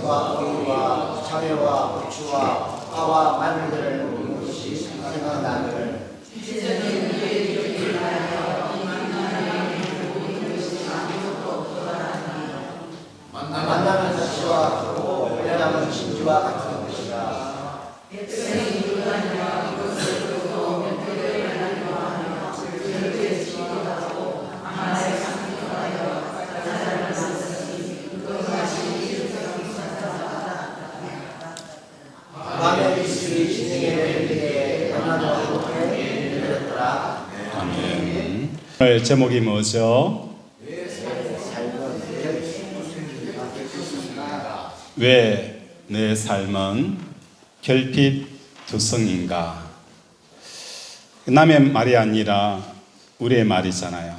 팥과 오이와 참외와 고추와 파와 마늘들을 먹는 것이 생각나기를 만나는 자치와 오래남은 진주와 같은 것이다. 밤에 이슬이 진생에 내릴 때에 하나도 없게 내렸더라. 아멘. 오늘 제목이 뭐죠? 왜 내 삶은 결핍투성인가? 남의 말이 아니라 우리의 말이잖아요.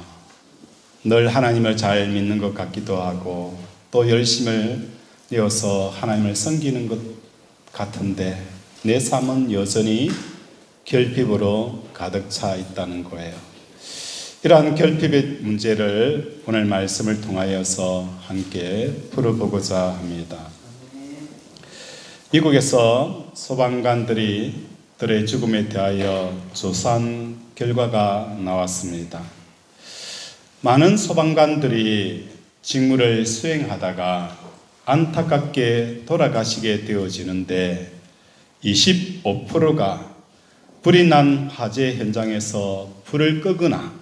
늘 하나님을 잘 믿는 것 같기도 하고 또 열심을 내어서 하나님을 섬기는 것 같은데 내 삶은 여전히 결핍으로 가득 차 있다는 거예요. 이러한 결핍의 문제를 오늘 말씀을 통하여서 함께 풀어보고자 합니다. 미국에서 소방관들이 들의 죽음에 대하여 조사한 결과가 나왔습니다. 많은 소방관들이 직무를 수행하다가 안타깝게 돌아가시게 되어지는데 25%가 불이 난 화재 현장에서 불을 끄거나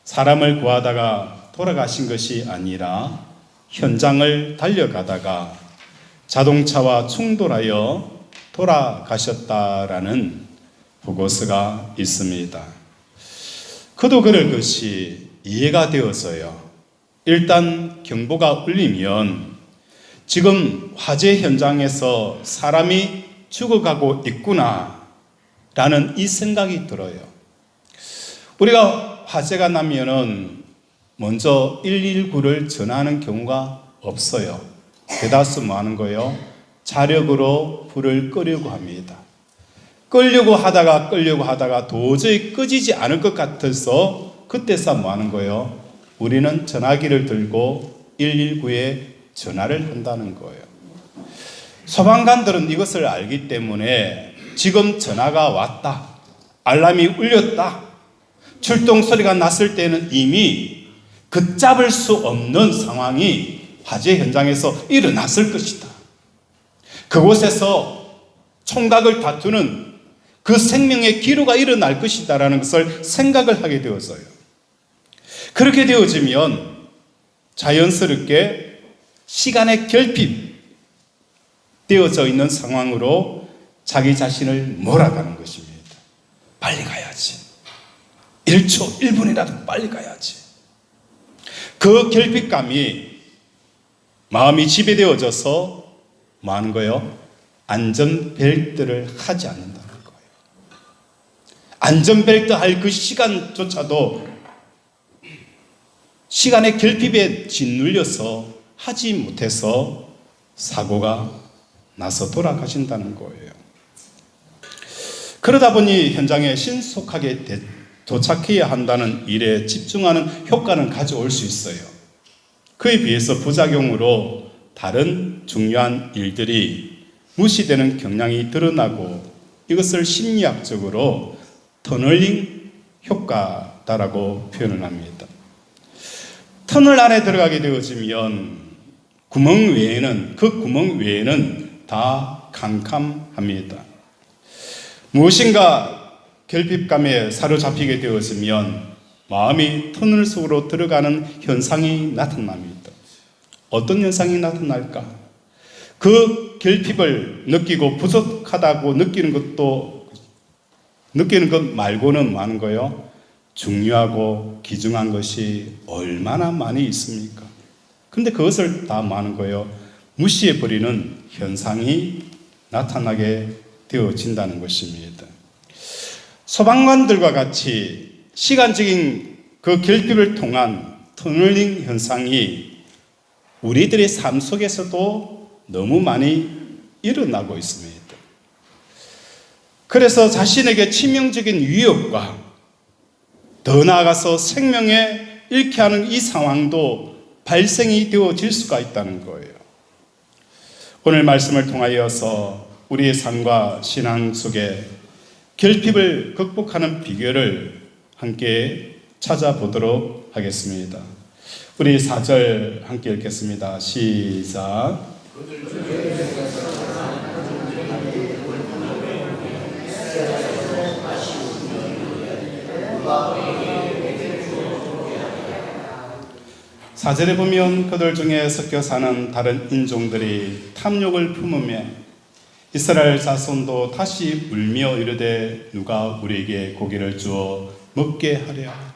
사람을 구하다가 돌아가신 것이 아니라 현장을 달려가다가 자동차와 충돌하여 돌아가셨다라는 보고서가 있습니다. 그도 그럴 것이 이해가 되어서요. 일단 경보가 울리면 지금 화재 현장에서 사람이 죽어가고 있구나 라는 이 생각이 들어요. 우리가 화재가 나면은 먼저 119를 전화하는 경우가 없어요. 대다수 뭐 하는 거예요? 자력으로 불을 끄려고 합니다. 끄려고 하다가 도저히 꺼지지 않을 것 같아서 그때서 뭐 하는 거예요? 우리는 전화기를 들고 119에 전화를 한다는 거예요. 소방관들은 이것을 알기 때문에 지금 전화가 왔다, 알람이 울렸다, 출동 소리가 났을 때는 이미 걷잡을 수 없는 상황이 화재 현장에서 일어났을 것이다. 그곳에서 총각을 다투는 그 생명의 기로가 일어날 것이다라는 것을 생각을 하게 되어서요. 그렇게 되어지면 자연스럽게 시간의 결핍 되어져 있는 상황으로 자기 자신을 몰아가는 것입니다. 빨리 가야지. 1초, 1분이라도 빨리 가야지. 그 결핍감이 마음이 지배되어져서 뭐 하는 거예요? 안전벨트를 하지 않는다는 거예요. 안전벨트 할 그 시간조차도 시간의 결핍에 짓눌려서 하지 못해서 사고가 나서 돌아가신다는 거예요. 그러다 보니 현장에 신속하게 도착해야 한다는 일에 집중하는 효과는 가져올 수 있어요. 그에 비해서 부작용으로 다른 중요한 일들이 무시되는 경향이 드러나고 이것을 심리학적으로 터널링 효과다라고 표현을 합니다. 터널 안에 들어가게 되어지면 그 구멍 외에는 다 캄캄합니다. 무엇인가 결핍감에 사로잡히게 되어지면 마음이 터널 속으로 들어가는 현상이 나타납니다. 어떤 현상이 나타날까? 그 결핍을 느끼고 부족하다고 느끼는 것 말고는 많은 거예요. 중요하고 귀중한 것이 얼마나 많이 있습니까? 근데 그것을 다 많은 거예요. 무시해버리는 현상이 나타나게 되어진다는 것입니다. 소방관들과 같이 시간적인 그 결핍을 통한 터널링 현상이 우리들의 삶 속에서도 너무 많이 일어나고 있습니다. 그래서 자신에게 치명적인 위협과 더 나아가서 생명에 잃게 하는 이 상황도 발생이 되어질 수가 있다는 거예요. 오늘 말씀을 통하여서 우리의 삶과 신앙 속에 결핍을 극복하는 비결을 함께 찾아보도록 하겠습니다. 우리 4절 함께 읽겠습니다. 시작. 사절에 보면 그들 중에 섞여 사는 다른 인종들이 탐욕을 품으며 이스라엘 자손도 다시 울며 이르되 누가 우리에게 고기를 주어 먹게 하랴.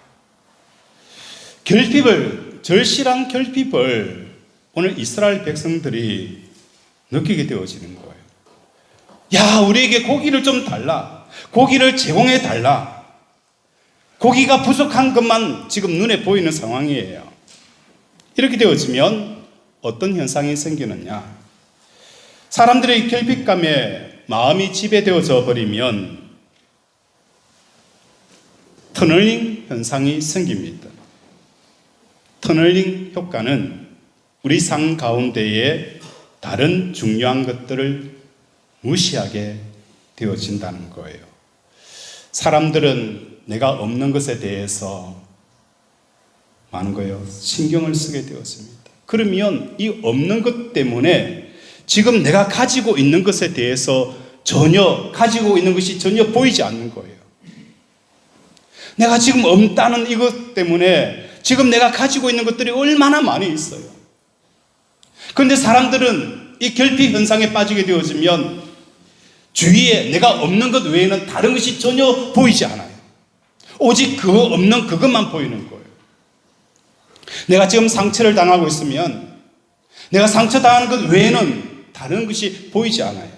절실한 결핍을 오늘 이스라엘 백성들이 느끼게 되어지는 거예요. 야, 우리에게 고기를 좀 달라. 고기를 제공해 달라. 고기가 부족한 것만 지금 눈에 보이는 상황이에요. 이렇게 되어지면 어떤 현상이 생기느냐? 사람들의 결핍감에 마음이 지배되어져 버리면 터널링 현상이 생깁니다. 터널링 효과는 우리 삶 가운데에 다른 중요한 것들을 무시하게 되어진다는 거예요. 사람들은 내가 없는 것에 대해서 많은 거예요. 신경을 쓰게 되었습니다. 그러면 이 없는 것 때문에 지금 내가 가지고 있는 것에 대해서 가지고 있는 것이 전혀 보이지 않는 거예요. 내가 지금 없다는 이것 때문에 지금 내가 가지고 있는 것들이 얼마나 많이 있어요. 그런데 사람들은 이 결핍 현상에 빠지게 되어지면 주위에 내가 없는 것 외에는 다른 것이 전혀 보이지 않아요. 오직 없는 그것만 보이는 거예요. 내가 지금 상처를 당하고 있으면 내가 상처당하는 것 외에는 다른 것이 보이지 않아요.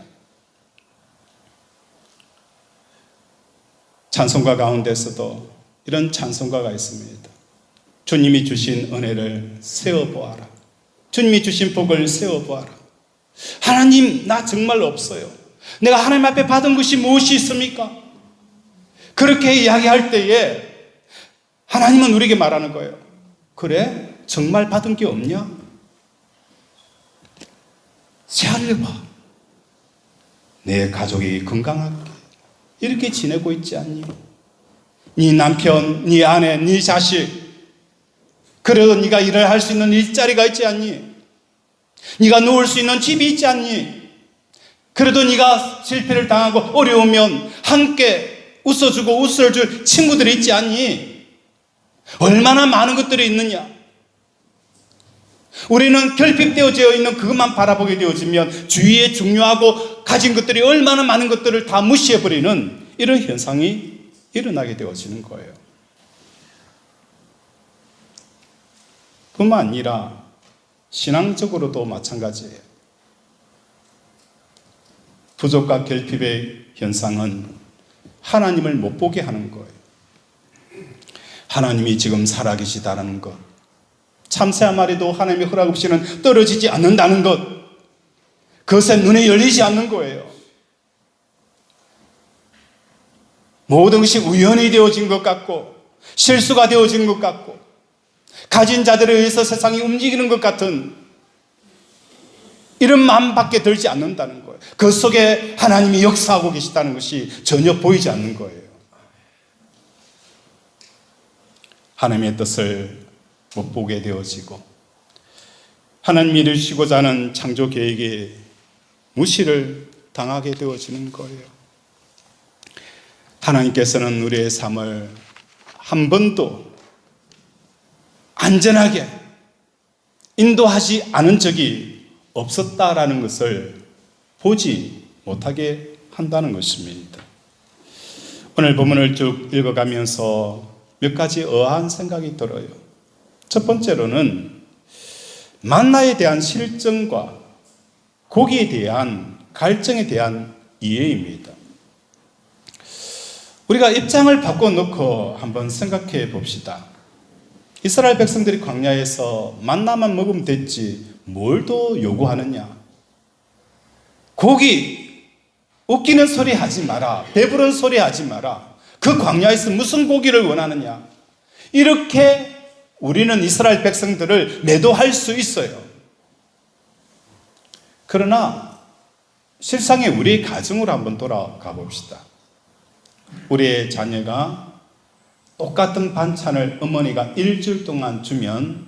찬송가 가운데서도 이런 찬송가가 있습니다. 주님이 주신 은혜를 세어보아라. 주님이 주신 복을 세어보아라. 하나님, 나 정말 없어요. 내가 하나님 앞에 받은 것이 무엇이 있습니까? 그렇게 이야기할 때에 하나님은 우리에게 말하는 거예요. 그래? 정말 받은 게 없냐? 살려봐. 내 가족이 건강하게 이렇게 지내고 있지 않니? 네 남편, 네 아내, 네 자식, 그래도 네가 일을 할 수 있는 일자리가 있지 않니? 네가 누울 수 있는 집이 있지 않니? 그래도 네가 실패를 당하고 어려우면 함께 웃어주고 웃어줄 친구들이 있지 않니? 얼마나 많은 것들이 있느냐? 우리는 결핍되어져 있는 그것만 바라보게 되어지면 주위에 중요하고 가진 것들이 얼마나 많은 것들을 다 무시해버리는 이런 현상이 일어나게 되어지는 거예요. 뿐만 아니라 신앙적으로도 마찬가지예요. 부족과 결핍의 현상은 하나님을 못 보게 하는 거예요. 하나님이 지금 살아계시다는 것, 참새 한 마리도 하나님의 허락 없이는 떨어지지 않는다는 것, 그것에 눈에 열리지 않는 거예요. 모든 것이 우연히 되어진 것 같고 실수가 되어진 것 같고 가진 자들에 의해서 세상이 움직이는 것 같은 이런 마음밖에 들지 않는다는 거예요. 그 속에 하나님이 역사하고 계시다는 것이 전혀 보이지 않는 거예요. 하나님의 뜻을 못 보게 되어지고 하나님이 이루시고자 하는 창조 계획에 무시를 당하게 되어지는 거예요. 하나님께서는 우리의 삶을 한 번도 안전하게 인도하지 않은 적이 없었다라는 것을 보지 못하게 한다는 것입니다. 오늘 본문을 쭉 읽어가면서 몇 가지 의아한 생각이 들어요. 첫 번째로는 만나에 대한 실정과 고기에 대한 갈증에 대한 이해입니다. 우리가 입장을 바꿔놓고 한번 생각해 봅시다. 이스라엘 백성들이 광야에서 만나만 먹으면 됐지 뭘 더 요구하느냐? 고기, 웃기는 소리 하지 마라. 배부른 소리 하지 마라. 그 광야에서 무슨 고기를 원하느냐? 이렇게 우리는 이스라엘 백성들을 매도할 수 있어요. 그러나 실상의 우리의 가정으로 한번 돌아가 봅시다. 우리의 자녀가 똑같은 반찬을 어머니가 일주일 동안 주면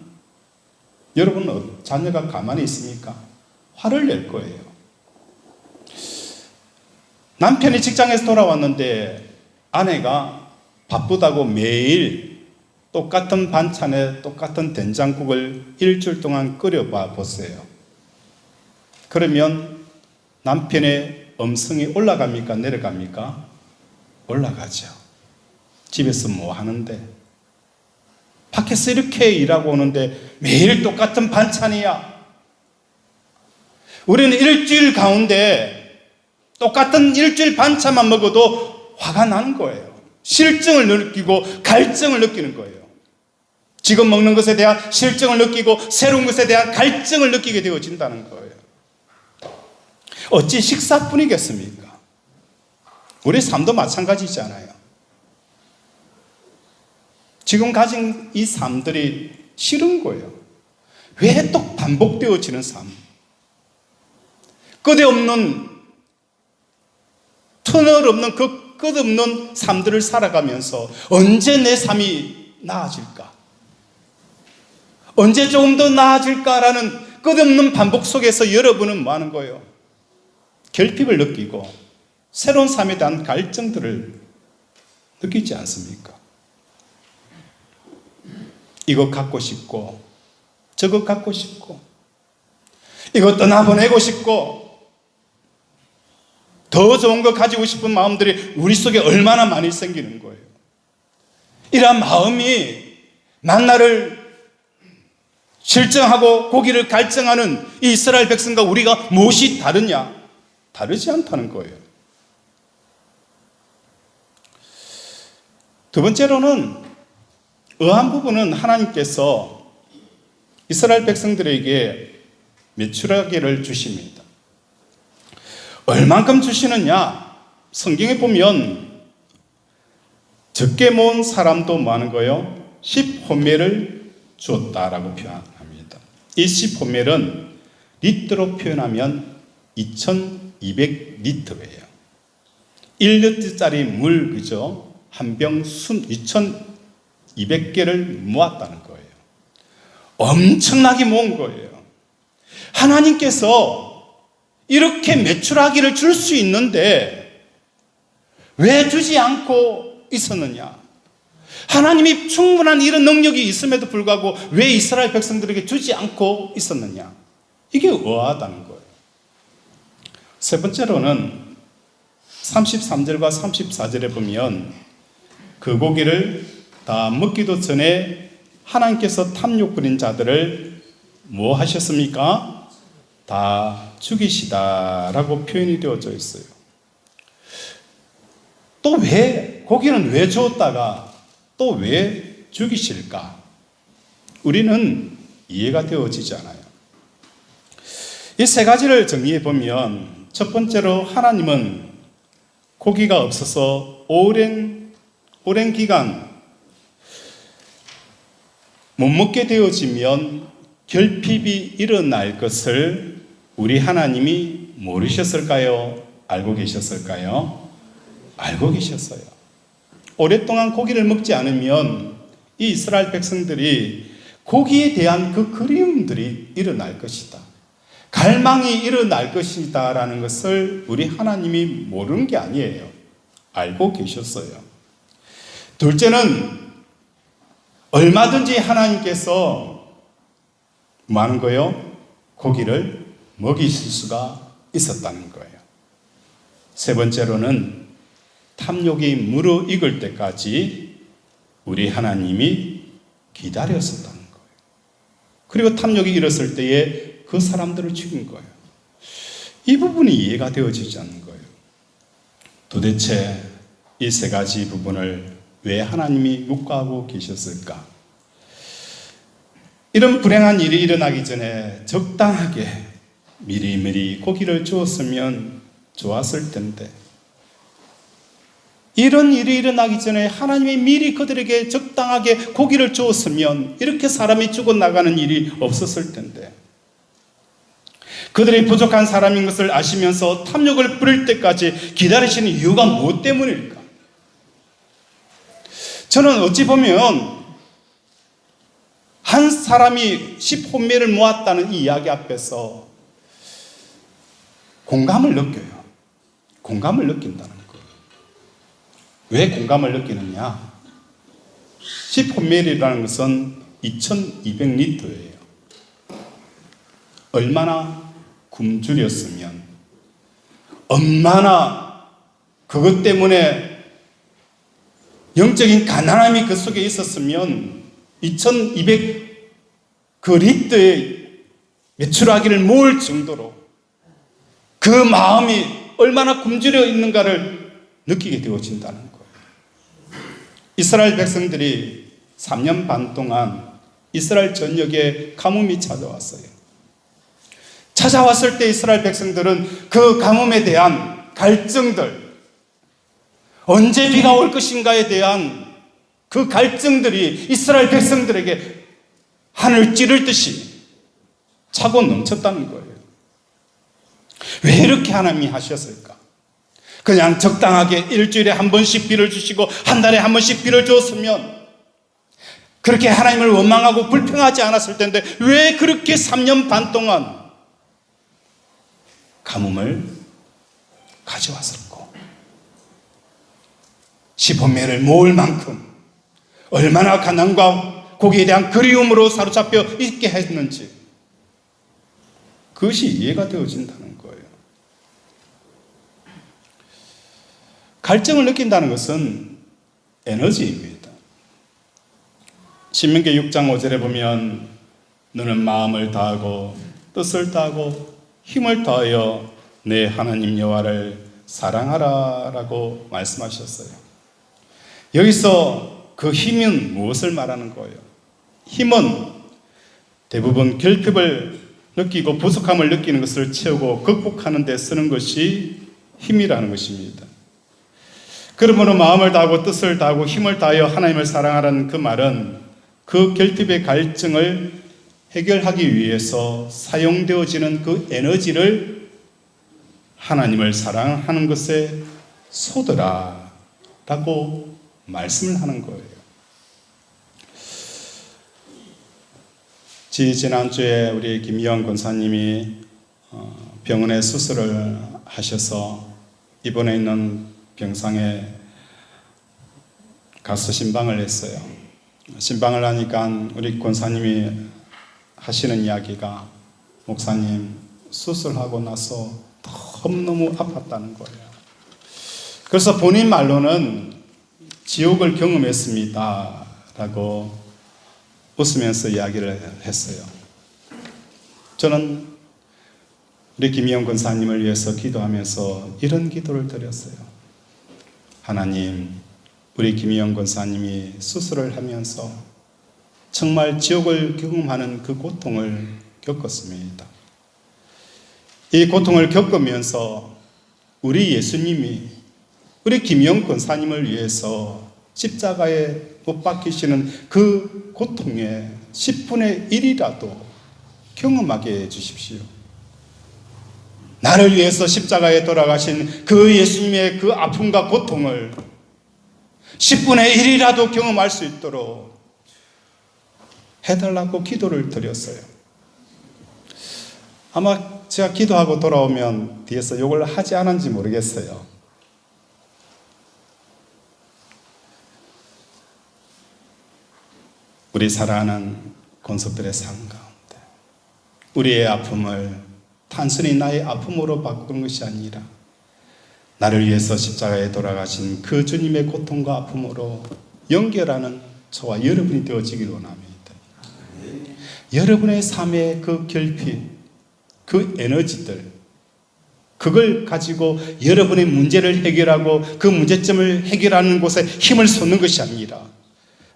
여러분 자녀가 가만히 있습니까? 화를 낼 거예요. 남편이 직장에서 돌아왔는데 아내가 바쁘다고 매일 똑같은 반찬에 똑같은 된장국을 일주일 동안 끓여봐 보세요. 그러면 남편의 음성이 올라갑니까? 내려갑니까? 올라가죠. 집에서 뭐 하는데? 밖에서 이렇게 일하고 오는데 매일 똑같은 반찬이야. 우리는 일주일 가운데 똑같은 일주일 반찬만 먹어도 화가 나는 거예요. 실증을 느끼고 갈증을 느끼는 거예요. 지금 먹는 것에 대한 실증을 느끼고 새로운 것에 대한 갈증을 느끼게 되어진다는 거예요. 어찌 식사뿐이겠습니까? 우리 삶도 마찬가지잖아요. 지금 가진 이 삶들이 싫은 거예요. 왜 또 반복되어지는 삶? 끝없는, 터널 없는 그 끝없는 삶들을 살아가면서 언제 내 삶이 나아질까? 언제 조금 더 나아질까라는 끝없는 반복 속에서 여러분은 뭐 하는 거예요? 결핍을 느끼고 새로운 삶에 대한 갈증들을 느끼지 않습니까? 이거 갖고 싶고 저거 갖고 싶고 이거 떠나보내고 싶고 더 좋은 거 가지고 싶은 마음들이 우리 속에 얼마나 많이 생기는 거예요. 이러한 마음이 만나를 실증하고 고기를 갈증하는 이 이스라엘 백성과 우리가 무엇이 다르냐? 다르지 않다는 거예요. 두 번째로는 어한 부분은 하나님께서 이스라엘 백성들에게 메추라기를 주십니다. 얼만큼 주시느냐? 성경에 보면 적게 모은 사람도 뭐 하는 거예요? 10호멜을 주었다라고 표현합니다. 이 10호멜은 리터로 표현하면 2200리터예요. 1리터짜리 물, 그죠? 한 병 2200개를 모았다는 거예요. 엄청나게 모은 거예요. 하나님께서 이렇게 메추라기를 줄 수 있는데 왜 주지 않고 있었느냐? 하나님이 충분한 이런 능력이 있음에도 불구하고 왜 이스라엘 백성들에게 주지 않고 있었느냐? 이게 의아하다는 거예요. 세 번째로는 33절과 34절에 보면 그 고기를 다 먹기도 전에 하나님께서 탐욕 부린 자들을 뭐 하셨습니까? 다 죽이시다라고 표현이 되어져 있어요. 또 왜 고기는 왜 주었다가 또 왜 죽이실까? 우리는 이해가 되어지지 않아요. 이 세 가지를 정리해 보면 첫 번째로 하나님은 고기가 없어서 오랜 기간 못 먹게 되어지면 결핍이 일어날 것을 우리 하나님이 모르셨을까요? 알고 계셨을까요? 알고 계셨어요. 오랫동안 고기를 먹지 않으면 이 이스라엘 백성들이 고기에 대한 그 그리움들이 일어날 것이다. 갈망이 일어날 것이다 라는 것을 우리 하나님이 모르는 게 아니에요. 알고 계셨어요. 둘째는 얼마든지 하나님께서 뭐 하는 거예요? 고기를 먹이실 수가 있었다는 거예요. 세 번째로는 탐욕이 무르익을 때까지 우리 하나님이 기다렸었다는 거예요. 그리고 탐욕이 일었을 때에 그 사람들을 죽인 거예요. 이 부분이 이해가 되어지지 않는 거예요. 도대체 이 세 가지 부분을 왜 하나님이 묵과하고 계셨을까? 이런 불행한 일이 일어나기 전에 적당하게 미리미리 고기를 주었으면 좋았을 텐데, 이런 일이 일어나기 전에 하나님이 미리 그들에게 적당하게 고기를 주었으면 이렇게 사람이 죽어나가는 일이 없었을 텐데, 그들이 부족한 사람인 것을 아시면서 탐욕을 부릴 때까지 기다리시는 이유가 무엇 때문일까? 저는 어찌 보면 한 사람이 10혼매를 모았다는 이 이야기 앞에서 공감을 느껴요. 공감을 느낀다는 거예요. 왜 공감을 느끼느냐? 10혼매라는 것은 2200리터예요. 얼마나 굶주렸으면, 얼마나 그것 때문에 영적인 가난함이 그 속에 있었으면 2200 그 리터의 메추라기를 모을 정도로 그 마음이 얼마나 굶주려 있는가를 느끼게 되어진다는 거예요. 이스라엘 백성들이 3년 반 동안 이스라엘 전역에 가뭄이 찾아왔어요. 찾아왔을 때 이스라엘 백성들은 그 가뭄에 대한 갈증들, 언제 비가 올 것인가에 대한 그 갈증들이 이스라엘 백성들에게 하늘 찌를 듯이 차고 넘쳤다는 거예요. 왜 이렇게 하나님이 하셨을까? 그냥 적당하게 일주일에 한 번씩 비를 주시고 한 달에 한 번씩 비를 주었으면 그렇게 하나님을 원망하고 불평하지 않았을 텐데 왜 그렇게 3년 반 동안 가뭄을 가져왔었고 10혼매를 모을 만큼 얼마나 가난과 거기에 대한 그리움으로 사로잡혀 있게 했는지 그것이 이해가 되어진다는 거예요. 갈증을 느낀다는 것은 에너지입니다. 신명기 6장 5절에 보면 너는 마음을 다하고 뜻을 다하고 힘을 다하여 내 하나님 여호와를 사랑하라 라고 말씀하셨어요. 여기서 그 힘은 무엇을 말하는 거예요? 힘은 대부분 결핍을 느끼고 부족함을 느끼는 것을 채우고 극복하는 데 쓰는 것이 힘이라는 것입니다. 그러므로 마음을 다하고 뜻을 다하고 힘을 다하여 하나님을 사랑하라는 그 말은 그 결핍의 갈증을 해결하기 위해서 사용되어지는 그 에너지를 하나님을 사랑하는 것에 쏟으라 라고 말씀을 하는 거예요. 지난주에 우리 김희영 권사님이 병원에 수술을 하셔서 입원해 있는 병상에 가서 신방을 했어요. 신방을 하니까 우리 권사님이 하시는 이야기가 목사님 수술하고 나서 너무너무 아팠다는 거예요. 그래서 본인 말로는 지옥을 경험했습니다 라고 웃으면서 이야기를 했어요. 저는 우리 김희영 권사님을 위해서 기도하면서 이런 기도를 드렸어요. 하나님, 우리 김희영 권사님이 수술을 하면서 정말 지옥을 경험하는 그 고통을 겪었습니다. 이 고통을 겪으면서 우리 예수님이 우리 김희영 권사님을 위해서 십자가에 못 박히시는 그 고통의 10분의 1이라도 경험하게 해주십시오. 나를 위해서 십자가에 돌아가신 그 예수님의 그 아픔과 고통을 10분의 1이라도 경험할 수 있도록 해달라고 기도를 드렸어요. 아마 제가 기도하고 돌아오면 뒤에서 욕을 하지 않았는지 모르겠어요. 우리 사랑하는 권속들의 삶 가운데 우리의 아픔을 단순히 나의 아픔으로 바꾸는 것이 아니라 나를 위해서 십자가에 돌아가신 그 주님의 고통과 아픔으로 연결하는 저와 여러분이 되어지길 원합니다. 여러분의 삶의 그 결핍, 그 에너지들, 그걸 가지고 여러분의 문제를 해결하고 그 문제점을 해결하는 곳에 힘을 쏟는 것이 아니라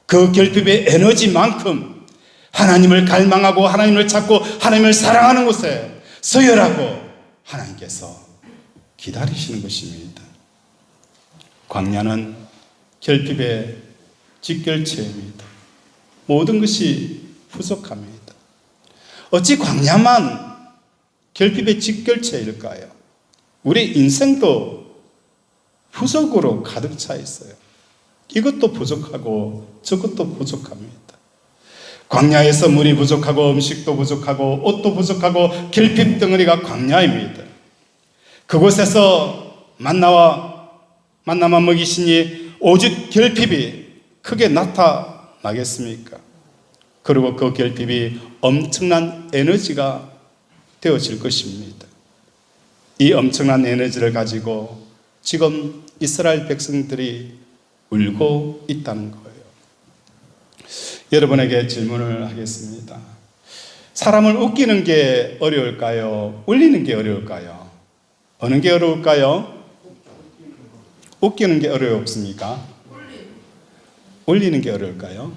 그 결핍의 에너지만큼 하나님을 갈망하고 하나님을 찾고 하나님을 사랑하는 곳에 서열하고 하나님께서 기다리시는 것입니다. 광야는 결핍의 직결체입니다. 모든 것이 부족합니다. 어찌 광야만 결핍의 직결체일까요? 우리 인생도 부족으로 가득 차 있어요. 이것도 부족하고 저것도 부족합니다. 광야에서 물이 부족하고 음식도 부족하고 옷도 부족하고 결핍 덩어리가 광야입니다. 그곳에서 만나만 먹이시니 오직 결핍이 크게 나타나겠습니까? 그리고 그 결핍이 엄청난 에너지가 되어질 것입니다. 이 엄청난 에너지를 가지고 지금 이스라엘 백성들이 울고 있다는 거예요. 여러분에게 질문을 하겠습니다. 사람을 웃기는 게 어려울까요? 울리는 게 어려울까요? 어느 게 어려울까요? 웃기는 게 어렵습니까? 울리는 게 어려울까요?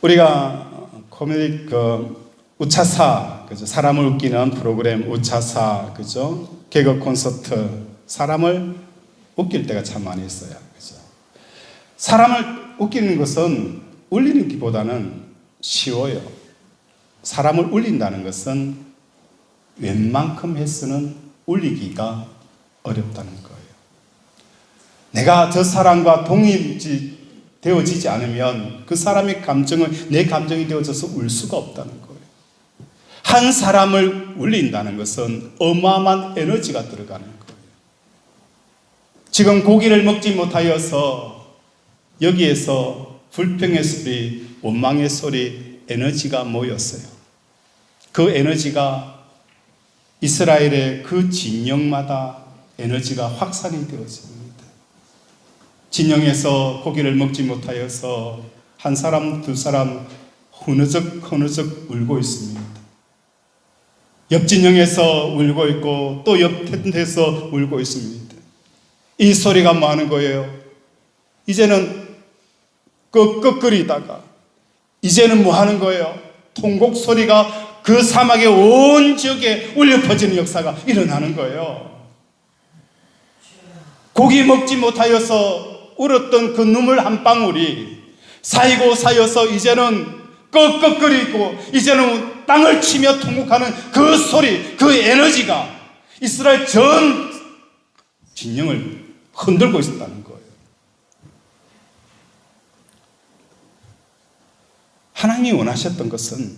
우리가 코미디 우차사, 그죠? 사람을 웃기는 프로그램 우차사, 그죠? 개그 콘서트, 사람을 웃길 때가 참 많이 있어요, 그죠? 사람을 웃기는 것은 울리는 것보다는 쉬워요. 사람을 울린다는 것은 웬만큼 해서는 울리기가 어렵다는 거예요. 내가 저 사람과 동일되어지지 않으면 그 사람의 감정을 내 감정이 되어져서 울 수가 없다는 거예요. 한 사람을 울린다는 것은 어마어마한 에너지가 들어가는 거예요. 지금 고기를 먹지 못하여서 여기에서 불평의 소리, 원망의 소리, 에너지가 모였어요. 그 에너지가 이스라엘의 그 진영마다 에너지가 확산이 되어집니다. 진영에서 고기를 먹지 못하여서 한 사람, 두 사람 흐느적 울고 있습니다. 옆 진영에서 울고 있고 또 옆 텐트에서 울고 있습니다. 이 소리가 뭐 하는 거예요? 이제는 끄끄거리다가 이제는 뭐 하는 거예요? 통곡 소리가 그 사막의 온 지역에 울려 퍼지는 역사가 일어나는 거예요. 고기 먹지 못하여서 울었던 그 눈물 한 방울이 쌓여서 이제는 끄끄거리고 이제는 땅을 치며 통곡하는 그 소리, 그 에너지가 이스라엘 전 진영을 흔들고 있었다는 거예요. 하나님이 원하셨던 것은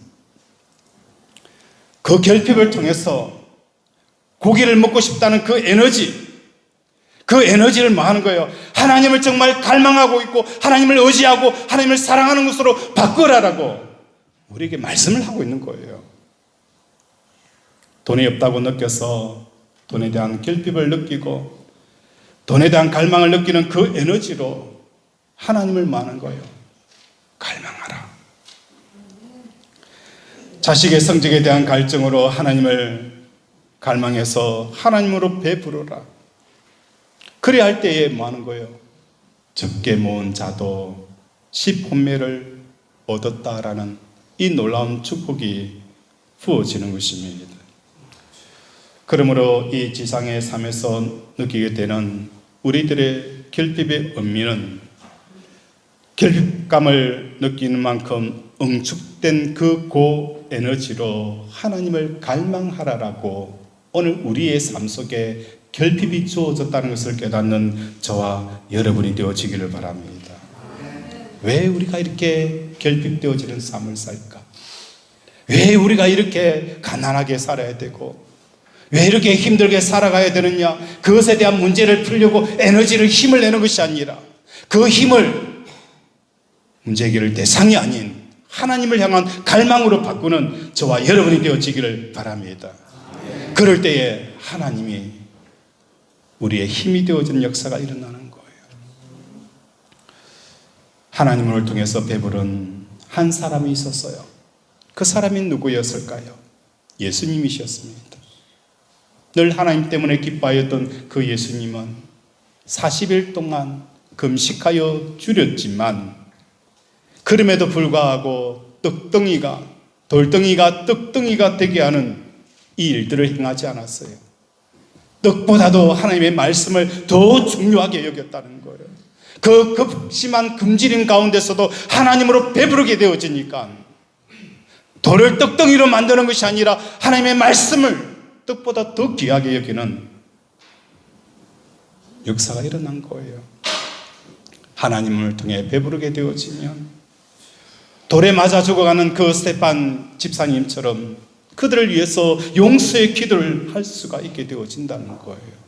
그 결핍을 통해서 고기를 먹고 싶다는 그 에너지를 뭐 하는 거예요? 하나님을 정말 갈망하고 있고 하나님을 의지하고 하나님을 사랑하는 것으로 바꾸라라고 우리에게 말씀을 하고 있는 거예요. 돈이 없다고 느껴서 돈에 대한 결핍을 느끼고 돈에 대한 갈망을 느끼는 그 에너지로 하나님을 뭐 하는 거예요? 갈망하라. 자식의 성적에 대한 갈증으로 하나님을 갈망해서 하나님으로 배부르라. 그래야 할 때에 뭐 하는 거예요? 적게 모은 자도 10혼매를 얻었다라는 이 놀라운 축복이 부어지는 것입니다. 그러므로 이 지상의 삶에서 느끼게 되는 우리들의 결핍의 의미는 결핍감을 느끼는 만큼 응축된 그 고에너지로 하나님을 갈망하라라고 오늘 우리의 삶 속에 결핍이 주어졌다는 것을 깨닫는 저와 여러분이 되어지기를 바랍니다. 왜 우리가 이렇게 결핍되어지는 삶을 살까? 왜 우리가 이렇게 가난하게 살아야 되고 왜 이렇게 힘들게 살아가야 되느냐? 그것에 대한 문제를 풀려고 에너지를 힘을 내는 것이 아니라 그 힘을 문제 해결 대상이 아닌 하나님을 향한 갈망으로 바꾸는 저와 여러분이 되어지기를 바랍니다. 그럴 때에 하나님이 우리의 힘이 되어지는 역사가 일어나는 거예요. 하나님을 통해서 배부른 한 사람이 있었어요. 그 사람이 누구였을까요? 예수님이셨습니다. 늘 하나님 때문에 기뻐하였던 그 예수님은 40일 동안 금식하여 줄였지만 그럼에도 불구하고 돌덩이가 떡덩이가 되게 하는 이 일들을 행하지 않았어요. 떡보다도 하나님의 말씀을 더 중요하게 여겼다는 거예요. 그 급심한 금지림 가운데서도 하나님으로 배부르게 되어지니까 돌을 떡덩이로 만드는 것이 아니라 하나님의 말씀을 떡보다 더 귀하게 여기는 역사가 일어난 거예요. 하나님을 통해 배부르게 되어지면 돌에 맞아 죽어가는 그 스테판 집사님처럼 그들을 위해서 용서의 기도를 할 수가 있게 되어진다는 거예요.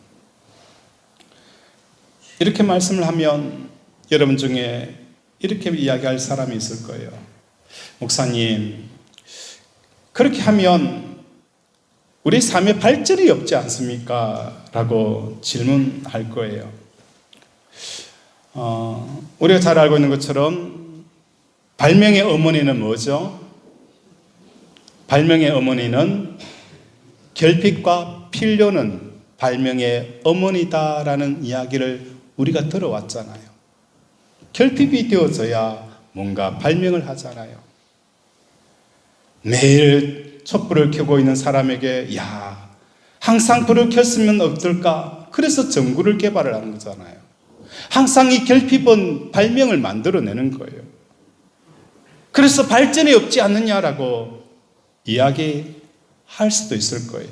이렇게 말씀을 하면 여러분 중에 이렇게 이야기할 사람이 있을 거예요. 목사님, 그렇게 하면 우리 삶에 발전이 없지 않습니까? 라고 질문할 거예요. 우리가 잘 알고 있는 것처럼 발명의 어머니는 뭐죠? 발명의 어머니는 결핍과 필요는 발명의 어머니다라는 이야기를 우리가 들어왔잖아요. 결핍이 되어져야 뭔가 발명을 하잖아요. 매일 촛불을 켜고 있는 사람에게 야, 항상 불을 켰으면 어떨까? 그래서 전구를 개발을 하는 거잖아요. 항상 이 결핍은 발명을 만들어내는 거예요. 그래서 발전이 없지 않느냐라고 이야기할 수도 있을 거예요.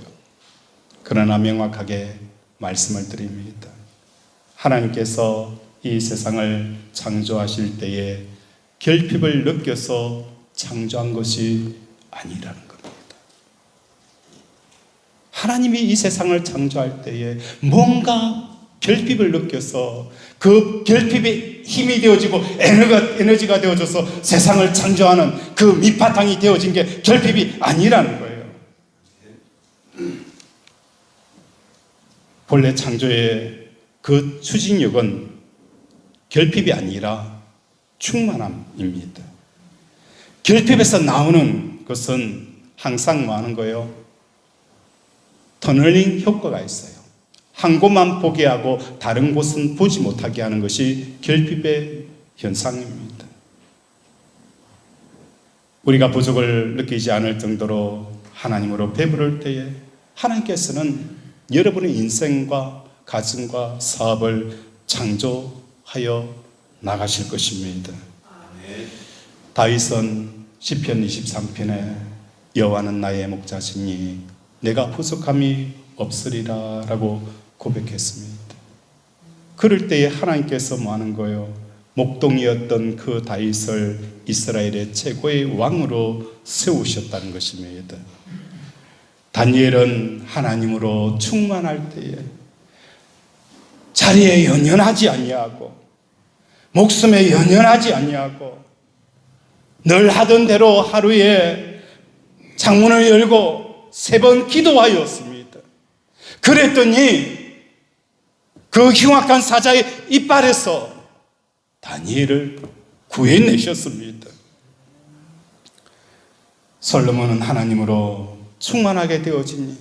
그러나 명확하게 말씀을 드립니다. 하나님께서 이 세상을 창조하실 때에 결핍을 느껴서 창조한 것이 아니라는 겁니다. 하나님이 이 세상을 창조할 때에 뭔가 결핍을 느껴서 그 결핍이 힘이 되어지고 에너지가 되어져서 세상을 창조하는 그 밑바탕이 되어진 게 결핍이 아니라는 거예요. 본래 창조의 그 추진력은 결핍이 아니라 충만함입니다. 결핍에서 나오는 것은 항상 뭐 하는 거예요? 터널링 효과가 있어요. 한 곳만 보게 하고 다른 곳은 보지 못하게 하는 것이 결핍의 현상입니다. 우리가 부족을 느끼지 않을 정도로 하나님으로 배부를 때에 하나님께서는 여러분의 인생과 가정과 사업을 창조하여 나가실 것입니다. 다윗은 시편 23편에 여호와는 나의 목자시니 내가 부족함이 없으리라 라고 고백했습니다. 그럴 때에 하나님께서 뭐 하는 거예요? 목동이었던 그 다윗을 이스라엘의 최고의 왕으로 세우셨다는 것입니다. 다니엘은 하나님으로 충만할 때에 자리에 연연하지 아니하고 목숨에 연연하지 아니하고 늘 하던 대로 하루에 창문을 열고 3번 기도하였습니다. 그랬더니 그 흉악한 사자의 이빨에서 다니엘을 구해내셨습니다. 솔로몬은 하나님으로 충만하게 되어지니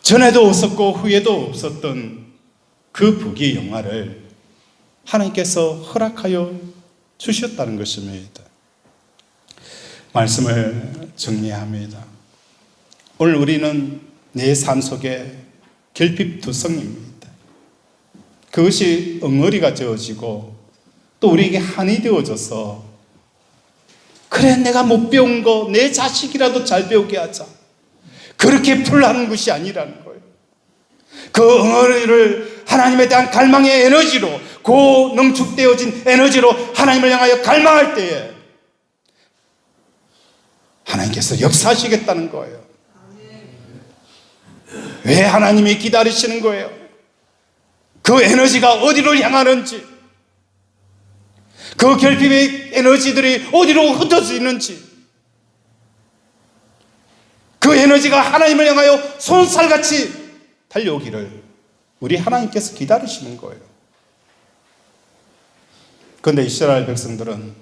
전에도 없었고 후에도 없었던 그 부귀 영화를 하나님께서 허락하여 주셨다는 것입니다. 말씀을 정리합니다. 오늘 우리는 내 삶 속에 결핍투성입니다. 그것이 엉어리가 되어지고 또 우리에게 한이 되어져서 그래 내가 못 배운 거 내 자식이라도 잘 배우게 하자. 그렇게 풀하는 것이 아니라는 거예요. 그 엉어리를 하나님에 대한 갈망의 에너지로 고농축되어진 에너지로 하나님을 향하여 갈망할 때에 하나님께서 역사하시겠다는 거예요. 왜 하나님이 기다리시는 거예요? 그 에너지가 어디로 향하는지, 그 결핍의 에너지들이 어디로 흩어지는지, 그 에너지가 하나님을 향하여 손살같이 달려오기를 우리 하나님께서 기다리시는 거예요. 그런데 이스라엘 백성들은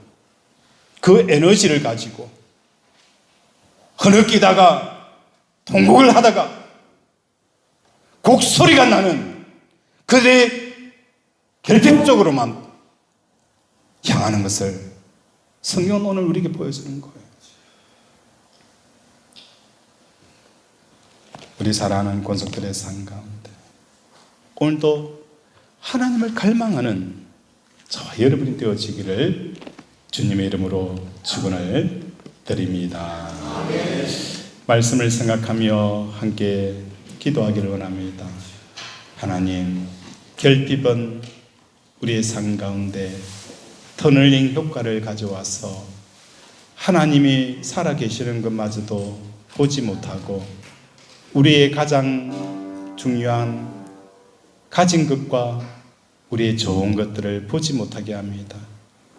그 에너지를 가지고 흐느끼다가 통곡을 하다가 곡소리가 나는 그들의 결핍 쪽으로만 향하는 것을 성경은 오늘 우리에게 보여주는 거예요. 우리 사랑하는 권속들의 삶 가운데 오늘도 하나님을 갈망하는 저와 여러분이 되어지기를 주님의 이름으로 축원을 드립니다. 말씀을 생각하며 함께 기도하기를 원합니다. 하나님, 결핍은 우리의 삶 가운데 터널링 효과를 가져와서 하나님이 살아계시는 것마저도 보지 못하고 우리의 가장 중요한 가진 것과 우리의 좋은 것들을 보지 못하게 합니다.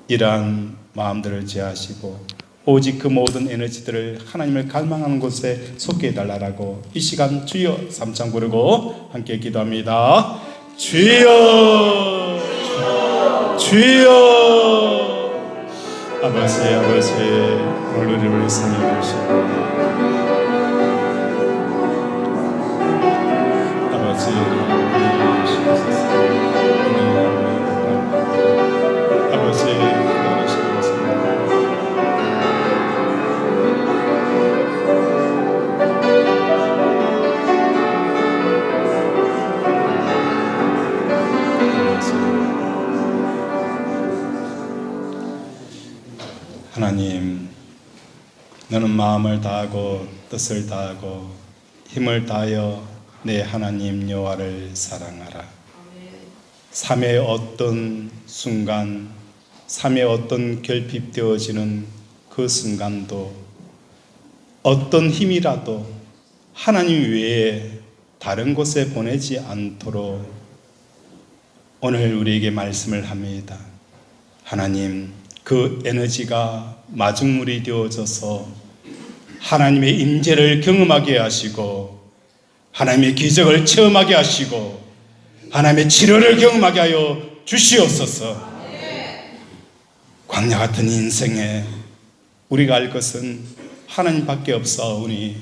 이러한 마음들을 제하시고 오직 그 모든 에너지들을 하나님을 갈망하는 곳에 쏟게 해달라고 이 시간 주여 삼창 부르고 함께 기도합니다. 주여, 주여. 아버지, 아버지, 오늘 우리를 사랑해 주시고 아버지, 아버지. 하나님, 너는 마음을 다하고 뜻을 다하고 힘을 다하여 내 하나님 여호와를 사랑하라. 삶의 어떤 순간, 삶의 어떤 결핍되어지는 그 순간도 어떤 힘이라도 하나님 외에 다른 곳에 보내지 않도록 오늘 우리에게 말씀을 합니다. 하나님, 그 에너지가 마중물이 되어져서 하나님의 임재를 경험하게 하시고 하나님의 기적을 체험하게 하시고 하나님의 치료를 경험하게 하여 주시옵소서. 광야 같은 인생에 우리가 알 것은 하나님밖에 없사오니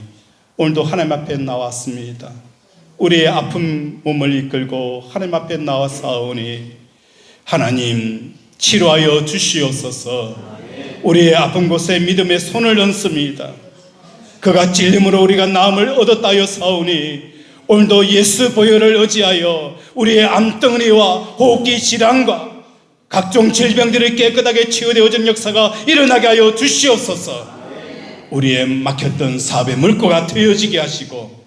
오늘도 하나님 앞에 나왔습니다. 우리의 아픈 몸을 이끌고 하나님 앞에 나왔사오니 하나님 치료하여 주시옵소서. 우리의 아픈 곳에 믿음의 손을 얹습니다. 그가 찔림으로 우리가 나음을 얻었다 하여 사오니 오늘도 예수 보혈을 의지하여 우리의 암덩어리와 호흡기 질환과 각종 질병들이 깨끗하게 치유되어진 역사가 일어나게 하여 주시옵소서. 우리의 막혔던 사업의 물꼬가 트여지게 하시고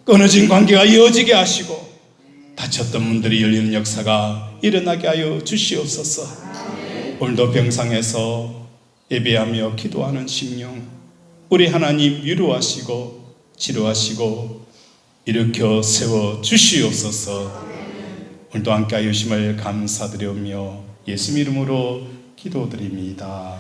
끊어진 관계가 이어지게 하시고 다쳤던 문들이 열리는 역사가 일어나게 하여 주시옵소서. 오늘도 병상에서 예배하며 기도하는 심령 우리 하나님 위로하시고 치료하시고 일으켜 세워 주시옵소서. 오늘도 함께 하여 주심을 감사드리며 예수 이름으로 기도드립니다.